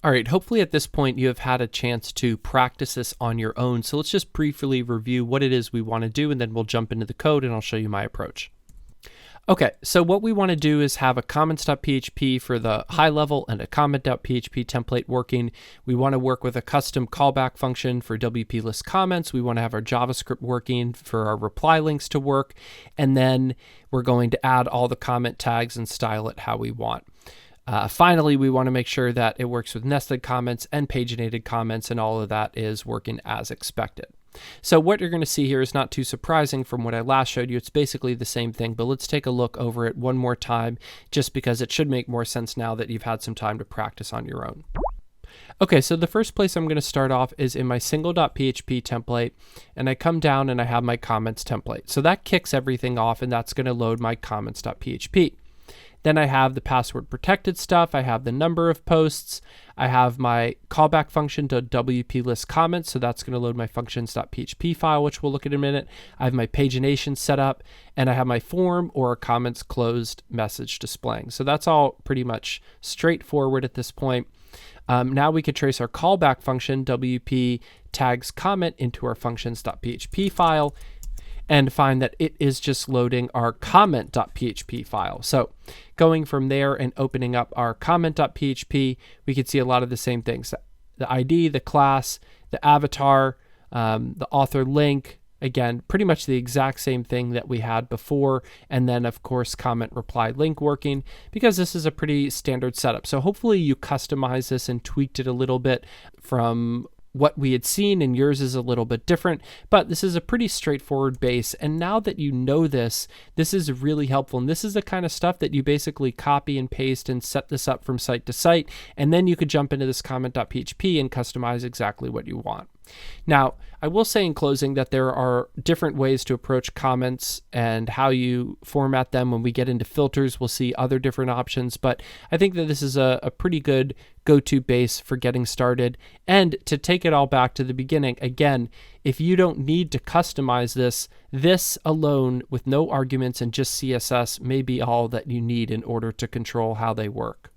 All right, hopefully at this point you have had a chance to practice this on your own. So let's just briefly review what it is we want to do, and then we'll jump into the code and I'll show you my approach. Okay, so what we want to do is have a comments.php for the high level and a comment.php template working. We want to work with a custom callback function for WP list comments. We want to have our JavaScript working for our reply links to work. And then we're going to add all the comment tags and style it how we want. Finally, we want to make sure that it works with nested comments and paginated comments, and all of that is working as expected. So what you're going to see here is not too surprising from what I last showed you. It's basically the same thing, but let's take a look over it one more time, just because it should make more sense now that you've had some time to practice on your own. Okay, so the first place I'm going to start off is in my single.php template, and I come down and I have my comments template. So that kicks everything off, and that's going to load my comments.php. Then I have the password protected stuff. I have the number of posts. I have my callback function to WP list comments. So that's going to load my functions.php file, which we'll look at in a minute. I have my pagination set up, and I have my form or comments closed message displaying. So that's all pretty much straightforward at this point. Now we could trace our callback function, WP tags comment, into our functions.php file, and find that it is just loading our comment.php file. So going from there and opening up our comment.php, we can see a lot of the same things. The ID, the class, the avatar, the author link, again, pretty much the exact same thing that we had before. And then of course, comment reply link working, because this is a pretty standard setup. So hopefully you customized this and tweaked it a little bit from what we had seen, and yours is a little bit different, but this is a pretty straightforward base. And now that you know this, this is really helpful. And this is the kind of stuff that you basically copy and paste and set this up from site to site. And then you could jump into this comment.php and customize exactly what you want. Now, I will say in closing that there are different ways to approach comments and how you format them. When we get into filters, we'll see other different options, but I think that this is a pretty good go-to base for getting started. And to take it all back to the beginning, again, if you don't need to customize this alone with no arguments and just CSS may be all that you need in order to control how they work.